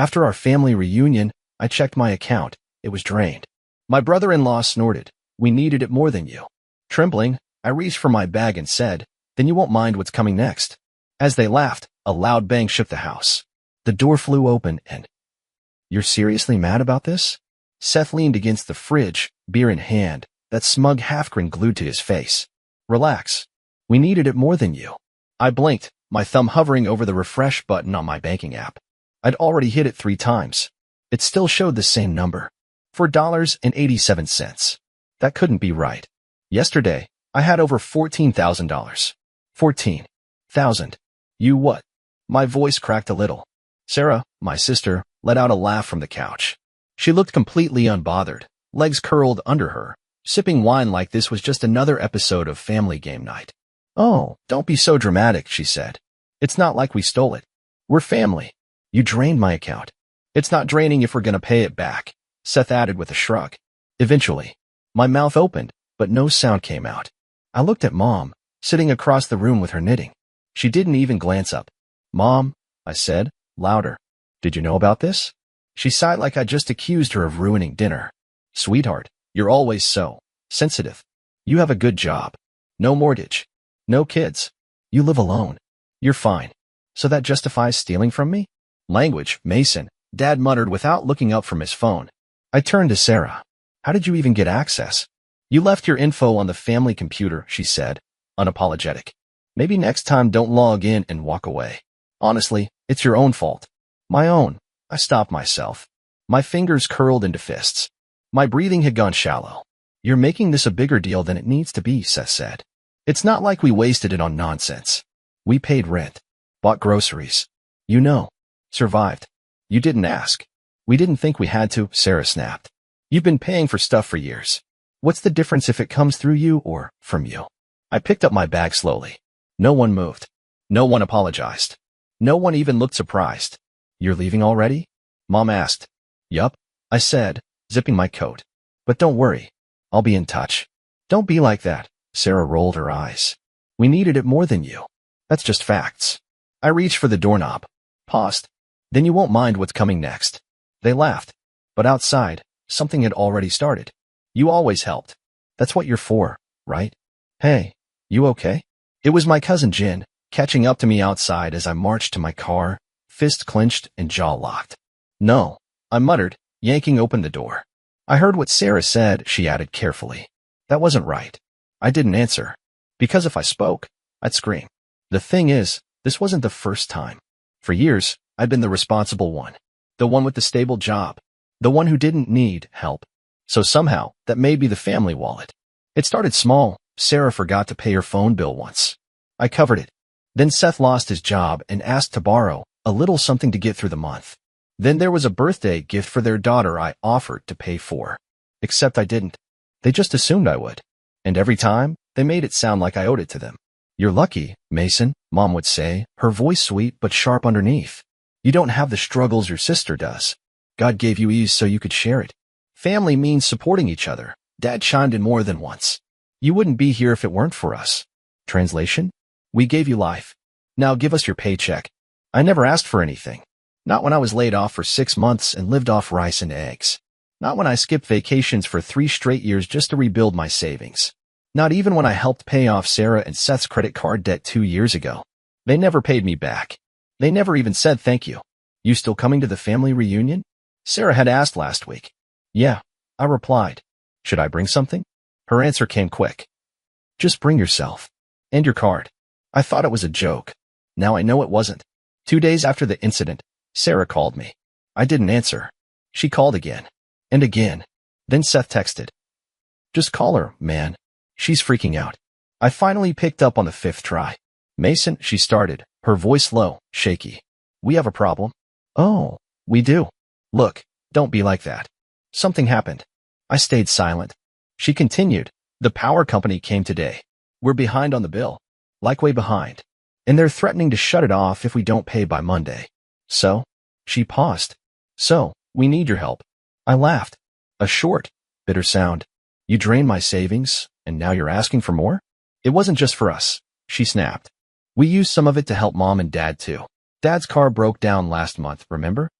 After our family reunion, I checked my account. It was drained. My brother-in-law snorted. We needed it more than you. Trembling, I reached for my bag and said, then you won't mind what's coming next. As they laughed, a loud bang shook the house. The door flew open and... You're seriously mad about this? Seth leaned against the fridge, beer in hand, that smug half-grin glued to his face. Relax. We needed it more than you. I blinked, my thumb hovering over the refresh button on my banking app. I'd already hit it 3 times. It still showed the same number. $4.87. That couldn't be right. Yesterday, I had over $14,000. 14,000. You what? My voice cracked a little. Sarah, my sister, let out a laugh from the couch. She looked completely unbothered, legs curled under her, sipping wine like this was just another episode of Family Game Night. Oh, don't be so dramatic, she said. It's not like we stole it. We're family. You drained my account. It's not draining if we're gonna pay it back, Seth added with a shrug. Eventually, my mouth opened, but no sound came out. I looked at Mom, sitting across the room with her knitting. She didn't even glance up. Mom, I said, louder. Did you know about this? She sighed like I just accused her of ruining dinner. Sweetheart, you're always so sensitive. You have a good job. No mortgage. No kids. You live alone. You're fine. So that justifies stealing from me? Language, Mason, Dad muttered without looking up from his phone. I turned to Sarah. How did you even get access? You left your info on the family computer, she said, unapologetic. Maybe next time don't log in and walk away. Honestly, it's your own fault. My own. I stopped myself. My fingers curled into fists. My breathing had gone shallow. You're making this a bigger deal than it needs to be, Seth said. It's not like we wasted it on nonsense. We paid rent, bought groceries. You know, survived. You didn't ask. We didn't think we had to, Sarah snapped. You've been paying for stuff for years. What's the difference if it comes through you or from you? I picked up my bag slowly. No one moved. No one apologized. No one even looked surprised. You're leaving already? Mom asked. Yup, I said, zipping my coat. But don't worry. I'll be in touch. Don't be like that, Sarah rolled her eyes. We needed it more than you. That's just facts. I reached for the doorknob. Paused. Then you won't mind what's coming next. They laughed. But outside, something had already started. You always helped. That's what you're for, right? Hey, you okay? It was my cousin Jin, catching up to me outside as I marched to my car, fist clenched and jaw locked. No, I muttered, yanking open the door. I heard what Sarah said, she added carefully. That wasn't right. I didn't answer. Because if I spoke, I'd scream. The thing is, this wasn't the first time. For years, I'd been the responsible one. The one with the stable job. The one who didn't need help. So somehow, that may be the family wallet. It started small. Sarah forgot to pay her phone bill once. I covered it. Then Seth lost his job and asked to borrow a little something to get through the month. Then there was a birthday gift for their daughter I offered to pay for. Except I didn't. They just assumed I would. And every time, they made it sound like I owed it to them. You're lucky, Mason, Mom would say, her voice sweet but sharp underneath. You don't have the struggles your sister does. God gave you ease so you could share it. Family means supporting each other. Dad chimed in more than once. You wouldn't be here if it weren't for us. Translation? We gave you life. Now give us your paycheck. I never asked for anything. Not when I was laid off for 6 months and lived off rice and eggs. Not when I skipped vacations for 3 straight years just to rebuild my savings. Not even when I helped pay off Sarah and Seth's credit card debt 2 years ago. They never paid me back. They never even said thank you. You still coming to the family reunion? Sarah had asked last week. Yeah, I replied. Should I bring something? Her answer came quick. Just bring yourself. And your card. I thought it was a joke. Now I know it wasn't. 2 days after the incident, Sarah called me. I didn't answer. She called again. And again. Then Seth texted. Just call her, man. She's freaking out. I finally picked up on the 5th try. Mason, she started, her voice low, shaky. We have a problem. Oh, we do. Look, don't be like that. Something happened. I stayed silent. She continued. The power company came today. We're behind on the bill. Like way behind. And they're threatening to shut it off if we don't pay by Monday. So? She paused. So, we need your help. I laughed. A short, bitter sound. You drained my savings, and now you're asking for more? It wasn't just for us. She snapped. We used some of it to help Mom and Dad too. Dad's car broke down last month, remember?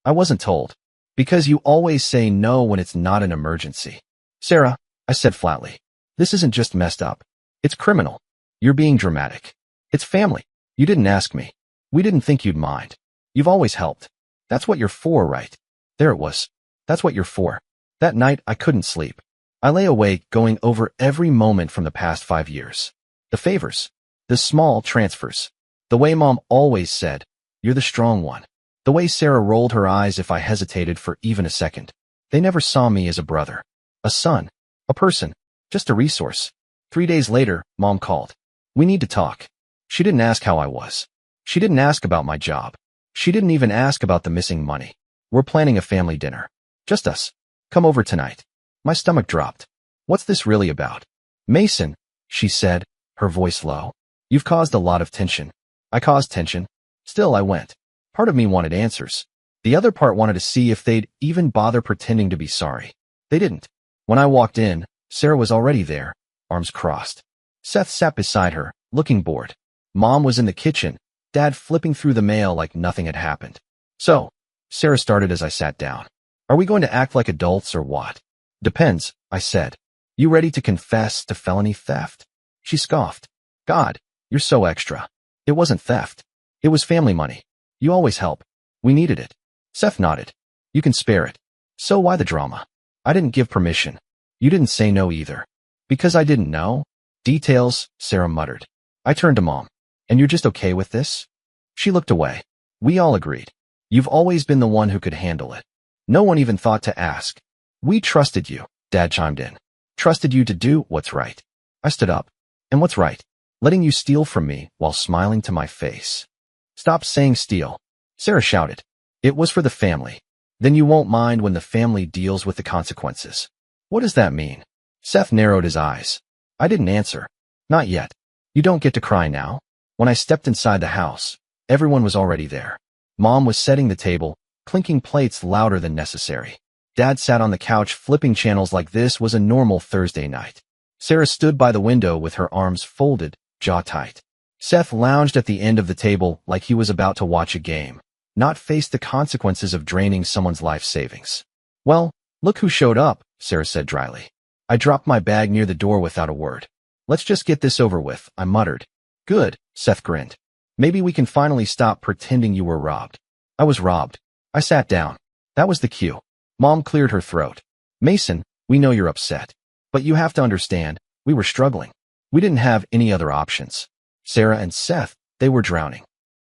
I wasn't told. Because you always say no when it's not an emergency. Sarah, I said flatly. This isn't just messed up. It's criminal. You're being dramatic. It's family. You didn't ask me. We didn't think you'd mind. You've always helped. That's what you're for, right? There it was. That's what you're for. That night, I couldn't sleep. I lay awake going over every moment from the past 5 years. The favors. The small transfers. The way Mom always said, you're the strong one. The way Sarah rolled her eyes if I hesitated for even a second. They never saw me as a brother, a son, a person, just a resource. 3 days later, Mom called. We need to talk. She didn't ask how I was. She didn't ask about my job. She didn't even ask about the missing money. We're planning a family dinner. Just us. Come over tonight. My stomach dropped. What's this really about? Mason, she said, her voice low. You've caused a lot of tension. I caused tension. Still, I went. Part of me wanted answers. The other part wanted to see if they'd even bother pretending to be sorry. They didn't. When I walked in, Sarah was already there, arms crossed. Seth sat beside her, looking bored. Mom was in the kitchen, Dad flipping through the mail like nothing had happened. So, Sarah started as I sat down. Are we going to act like adults or what? Depends, I said. You ready to confess to felony theft? She scoffed. God, you're so extra. It wasn't theft. It was family money. You always help. We needed it. Seth nodded. You can spare it. So why the drama? I didn't give permission. You didn't say no either. Because I didn't know? Details, Sarah muttered. I turned to Mom. And you're just okay with this? She looked away. We all agreed. You've always been the one who could handle it. No one even thought to ask. We trusted you, Dad chimed in. Trusted you to do what's right. I stood up. And what's right? Letting you steal from me while smiling to my face. Stop saying steal. Sarah shouted. It was for the family. Then you won't mind when the family deals with the consequences. What does that mean? Seth narrowed his eyes. I didn't answer. Not yet. You don't get to cry now. When I stepped inside the house, everyone was already there. Mom was setting the table, clinking plates louder than necessary. Dad sat on the couch flipping channels like this was a normal Thursday night. Sarah stood by the window with her arms folded, jaw tight. Seth lounged at the end of the table like he was about to watch a game, not face the consequences of draining someone's life savings. Well, look who showed up, Sarah said dryly. I dropped my bag near the door without a word. Let's just get this over with, I muttered. Good, Seth grinned. Maybe we can finally stop pretending you were robbed. I was robbed. I sat down. That was the cue. Mom cleared her throat. Mason, we know you're upset. But you have to understand, we were struggling. We didn't have any other options. Sarah and Seth, they were drowning.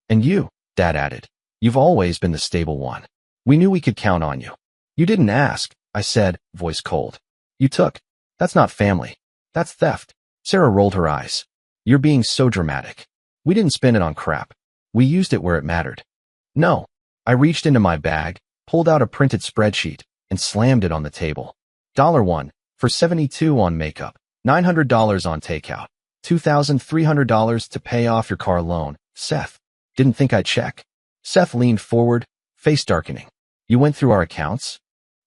And you, Dad added. You've always been the stable one. We knew we could count on you. You didn't ask, I said, voice cold. You took. That's not family. That's theft. Sarah rolled her eyes. You're being so dramatic. We didn't spend it on crap. We used it where it mattered. No. I reached into my bag, pulled out a printed spreadsheet, and slammed it on the table. $1 for $72 on makeup, $900 on takeout, $2,300 to pay off your car loan. Seth, didn't think I'd check. Seth leaned forward, face darkening. You went through our accounts?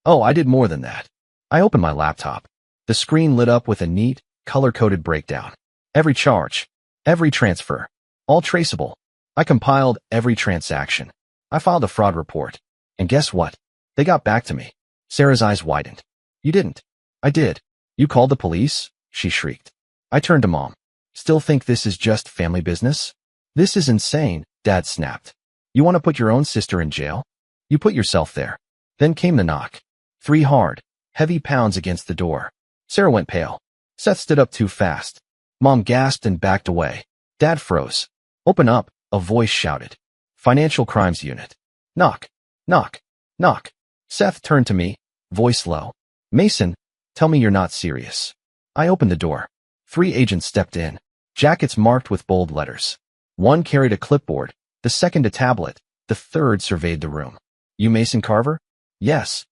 Oh, I did more than that. I opened my laptop. The screen lit up with a neat, color-coded breakdown. Every charge, every transfer, all traceable. I compiled every transaction. I filed a fraud report. And guess what? They got back to me. Sarah's eyes widened. You didn't. I did. You called the police? She shrieked. I turned to Mom. Still think this is just family business? This is insane, Dad snapped. You want to put your own sister in jail? You put yourself there. Then came the knock. 3 hard, heavy pounds against the door. Sarah went pale. Seth stood up too fast. Mom gasped and backed away. Dad froze. Open up, a voice shouted. Financial Crimes Unit. Knock, knock, knock. Seth turned to me, voice low. Mason, tell me you're not serious. I opened the door. 3 agents stepped in, jackets marked with bold letters. One carried a clipboard, the second a tablet, the third surveyed the room. You Mason Carver? Yes.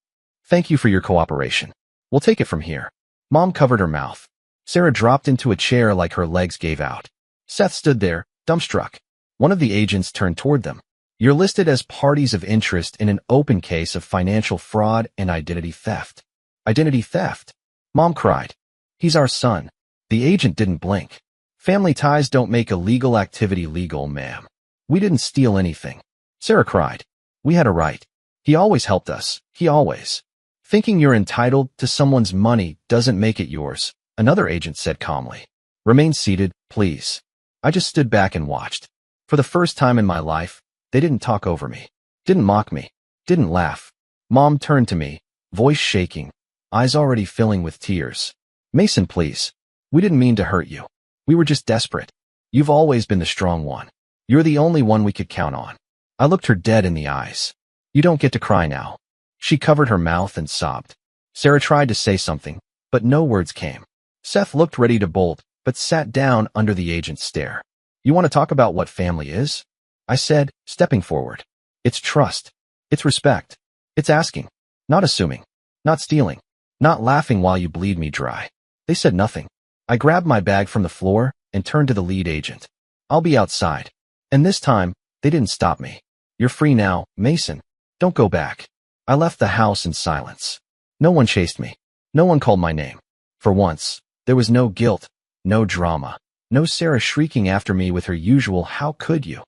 Thank you for your cooperation. We'll take it from here. Mom covered her mouth. Sarah dropped into a chair like her legs gave out. Seth stood there, dumbstruck. One of the agents turned toward them. You're listed as parties of interest in an open case of financial fraud and identity theft. Identity theft? Mom cried. He's our son. The agent didn't blink. Family ties don't make illegal activity legal, ma'am. We didn't steal anything. Sarah cried. We had a right. He always helped us. He always. Thinking you're entitled to someone's money doesn't make it yours, another agent said calmly. Remain seated, please. I just stood back and watched. For the first time in my life, they didn't talk over me, didn't mock me, didn't laugh. Mom turned to me, voice shaking, eyes already filling with tears. Mason, please. We didn't mean to hurt you. We were just desperate. You've always been the strong one. You're the only one we could count on. I looked her dead in the eyes. You don't get to cry now. She covered her mouth and sobbed. Sarah tried to say something, but no words came. Seth looked ready to bolt, but sat down under the agent's stare. You want to talk about what family is? I said, stepping forward. It's trust. It's respect. It's asking. Not assuming. Not stealing. Not laughing while you bleed me dry. They said nothing. I grabbed my bag from the floor and turned to the lead agent. I'll be outside. And this time, they didn't stop me. You're free now, Mason. Don't go back. I left the house in silence. No one chased me. No one called my name. For once, there was no guilt, no drama, no Sarah shrieking after me with her usual "how could you?"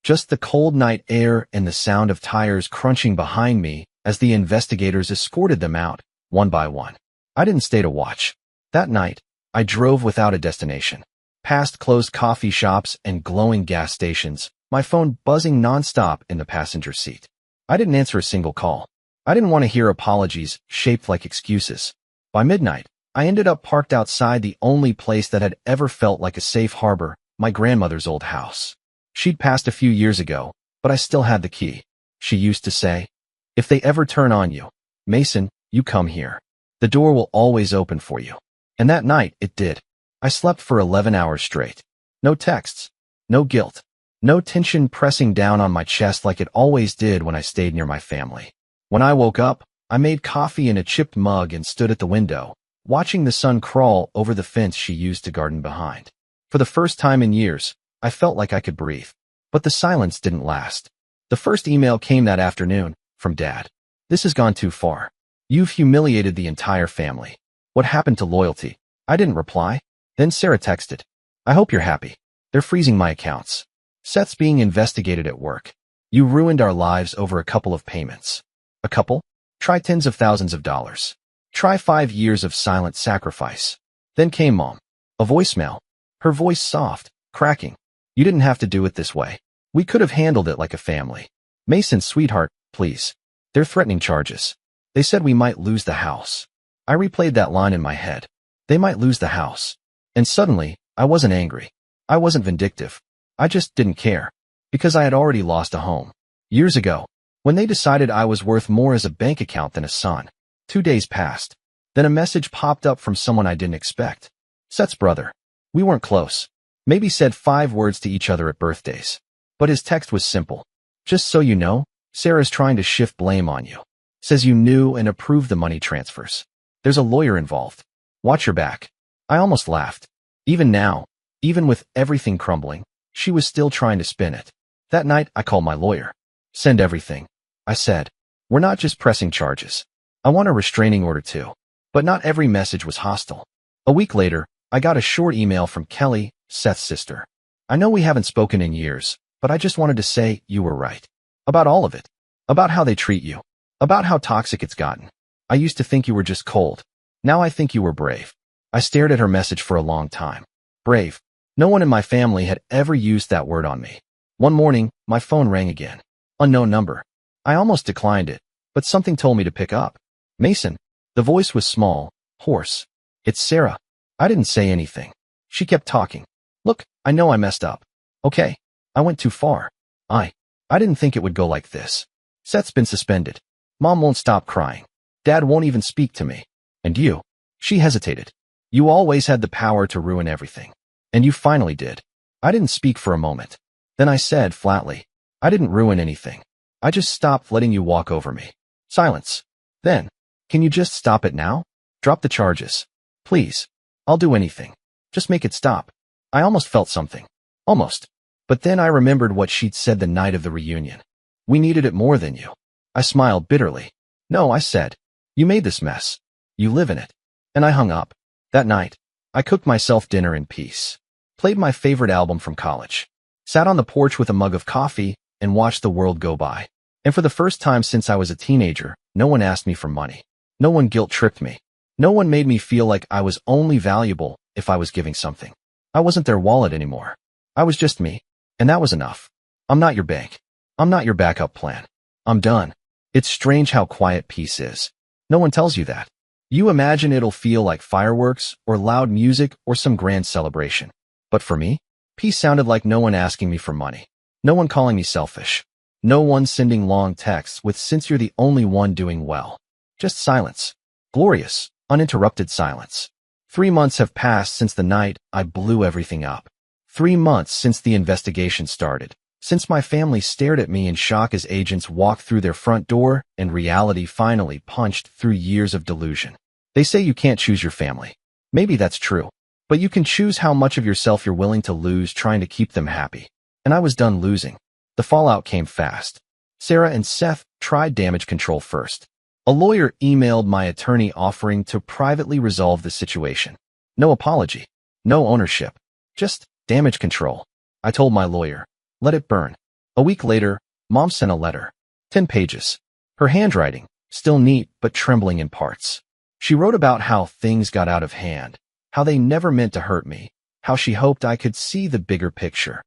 Just the cold night air and the sound of tires crunching behind me as the investigators escorted them out, one by one. I didn't stay to watch. That night, I drove without a destination, past closed coffee shops and glowing gas stations, my phone buzzing nonstop in the passenger seat. I didn't answer a single call. I didn't want to hear apologies shaped like excuses. By midnight, I ended up parked outside the only place that had ever felt like a safe harbor, my grandmother's old house. She'd passed a few years ago, but I still had the key. She used to say, if they ever turn on you, Mason, you come here. The door will always open for you. And that night, it did. I slept for 11 hours straight. No texts. No guilt. No tension pressing down on my chest like it always did when I stayed near my family. When I woke up, I made coffee in a chipped mug and stood at the window, watching the sun crawl over the fence she used to garden behind. For the first time in years, I felt like I could breathe. But the silence didn't last. The first email came that afternoon, from Dad. This has gone too far. You've humiliated the entire family. What happened to loyalty? I didn't reply. Then Sarah texted. I hope you're happy. They're freezing my accounts. Seth's being investigated at work. You ruined our lives over a couple of payments. A couple? Try tens of thousands of dollars. Try 5 years of silent sacrifice. Then came Mom. A voicemail. Her voice soft, cracking. You didn't have to do it this way. We could have handled it like a family. Mason, sweetheart, please. They're threatening charges. They said we might lose the house. I replayed that line in my head. They might lose the house. And suddenly, I wasn't angry. I wasn't vindictive. I just didn't care. Because I had already lost a home. Years ago, when they decided I was worth more as a bank account than a son. 2 days passed. Then a message popped up from someone I didn't expect. Seth's brother. We weren't close. Maybe said 5 words to each other at birthdays. But his text was simple. Just so you know, Sarah's trying to shift blame on you. Says you knew and approved the money transfers. There's a lawyer involved. Watch your back. I almost laughed. Even now, even with everything crumbling, she was still trying to spin it. That night, I called my lawyer. Send everything. I said. We're not just pressing charges. I want a restraining order too. But not every message was hostile. A week later, I got a short email from Kelly, Seth's sister. I know we haven't spoken in years, but I just wanted to say you were right. About all of it. About how they treat you. About how toxic it's gotten. I used to think you were just cold. Now I think you were brave. I stared at her message for a long time. Brave. No one in my family had ever used that word on me. One morning, my phone rang again. Unknown number. I almost declined it, but something told me to pick up. Mason. The voice was small, hoarse. It's Sarah. I didn't say anything. She kept talking. Look, I know I messed up. Okay. I went too far. I didn't think it would go like this. Seth's been suspended. Mom won't stop crying. Dad won't even speak to me. And you? She hesitated. You always had the power to ruin everything. And you finally did. I didn't speak for a moment. Then I said flatly, I didn't ruin anything. I just stopped letting you walk over me. Silence. Then, can you just stop it now? Drop the charges. Please. I'll do anything. Just make it stop. I almost felt something. Almost. But then I remembered what she'd said the night of the reunion. We needed it more than you. I smiled bitterly. No, I said. You made this mess. You live in it. And I hung up. That night, I cooked myself dinner in peace. Played my favorite album from college. Sat on the porch with a mug of coffee and watched the world go by. And for the first time since I was a teenager, no one asked me for money. No one guilt-tripped me. No one made me feel like I was only valuable if I was giving something. I wasn't their wallet anymore. I was just me. And that was enough. I'm not your bank. I'm not your backup plan. I'm done. It's strange how quiet peace is. No one tells you that. You imagine it'll feel like fireworks or loud music or some grand celebration. But for me, peace sounded like no one asking me for money. No one calling me selfish. No one sending long texts with "since you're the only one doing well." Just silence. Glorious, uninterrupted silence. 3 months have passed since the night I blew everything up. 3 months since the investigation started. Since my family stared at me in shock as agents walked through their front door and reality finally punched through years of delusion. They say you can't choose your family. Maybe that's true. But you can choose how much of yourself you're willing to lose trying to keep them happy. And I was done losing. The fallout came fast. Sarah and Seth tried damage control first. A lawyer emailed my attorney offering to privately resolve the situation. No apology. No ownership. Just damage control. I told my lawyer, let it burn. A week later, Mom sent a letter. 10 pages. Her handwriting, still neat but trembling in parts. She wrote about how things got out of hand, how they never meant to hurt me, how she hoped I could see the bigger picture.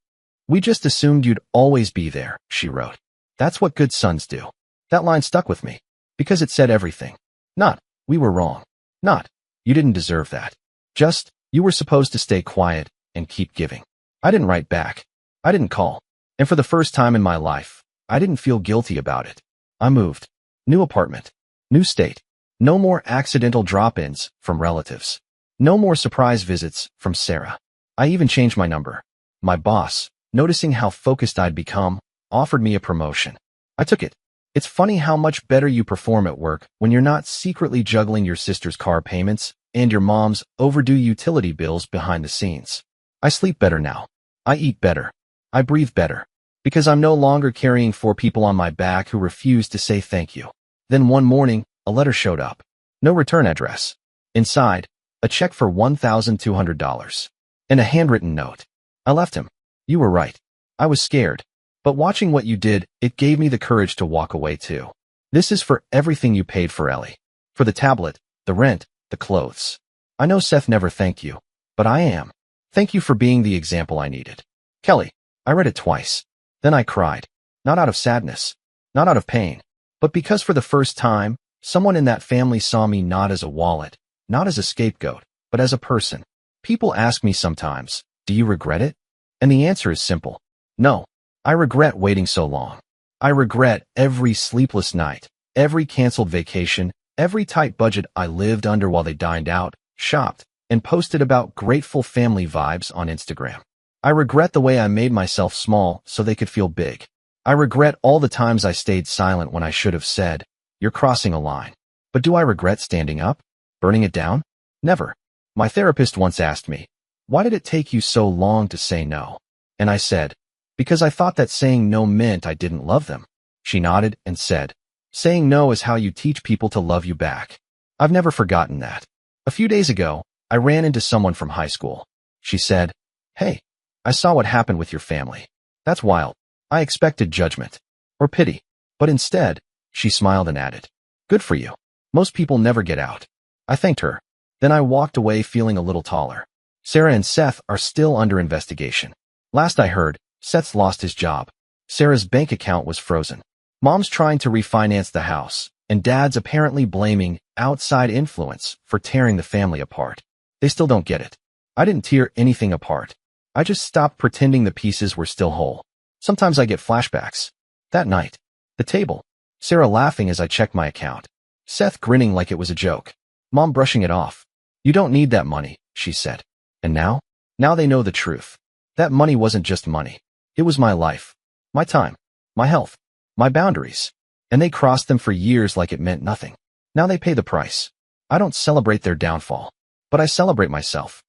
"We just assumed you'd always be there," she wrote. "That's what good sons do." That line stuck with me, because it said everything. Not, "We were wrong." Not, "You didn't deserve that." Just, "You were supposed to stay quiet and keep giving." I didn't write back. I didn't call. And for the first time in my life, I didn't feel guilty about it. I moved. New apartment. New state. No more accidental drop-ins from relatives. No more surprise visits from Sarah. I even changed my number. My boss, noticing how focused I'd become, offered me a promotion. I took it. It's funny how much better you perform at work when you're not secretly juggling your sister's car payments and your mom's overdue utility bills behind the scenes. I sleep better now. I eat better. I breathe better. Because I'm no longer carrying 4 people on my back who refuse to say thank you. Then one morning, a letter showed up. No return address. Inside, a check for $1,200. And a handwritten note. I left him. "You were right. I was scared. But watching what you did, it gave me the courage to walk away too. This is for everything you paid for Ellie. For the tablet, the rent, the clothes. I know Seth never thanked you, but I am. Thank you for being the example I needed." Kelly. I read it twice. Then I cried. Not out of sadness. Not out of pain. But because for the first time, someone in that family saw me not as a wallet, not as a scapegoat, but as a person. People ask me sometimes, "Do you regret it?" And the answer is simple. No. I regret waiting so long. I regret every sleepless night, every canceled vacation, every tight budget I lived under while they dined out, shopped, and posted about grateful family vibes on Instagram. I regret the way I made myself small so they could feel big. I regret all the times I stayed silent when I should have said, "You're crossing a line." But do I regret standing up? Burning it down? Never. My therapist once asked me, "Why did it take you so long to say no?" And I said, "Because I thought that saying no meant I didn't love them." She nodded and said, "Saying no is how you teach people to love you back." I've never forgotten that. A few days ago, I ran into someone from high school. She said, "Hey, I saw what happened with your family. That's wild." I expected judgment or pity, but instead, she smiled and added, "Good for you. Most people never get out." I thanked her. Then I walked away feeling a little taller. Sarah and Seth are still under investigation. Last I heard, Seth's lost his job. Sarah's bank account was frozen. Mom's trying to refinance the house, and Dad's apparently blaming outside influence for tearing the family apart. They still don't get it. I didn't tear anything apart. I just stopped pretending the pieces were still whole. Sometimes I get flashbacks. That night. The table. Sarah laughing as I checked my account. Seth grinning like it was a joke. Mom brushing it off. "You don't need that money," she said. And now? Now they know the truth. That money wasn't just money. It was my life. My time. My health. My boundaries. And they crossed them for years like it meant nothing. Now they pay the price. I don't celebrate their downfall. But I celebrate myself.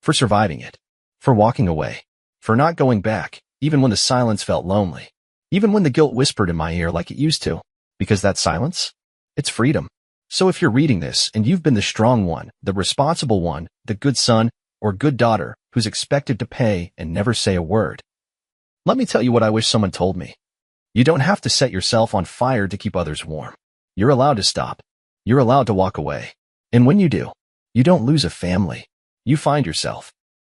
For surviving it. For walking away. For not going back, even when the silence felt lonely. Even when the guilt whispered in my ear like it used to. Because that silence? It's freedom. So if you're reading this and you've been the strong one, the responsible one, the good son or good daughter who's expected to pay and never say a word, let me tell you what I wish someone told me. You don't have to set yourself on fire to keep others warm. You're allowed to stop. You're allowed to walk away. And when you do, you don't lose a family. You find yourself.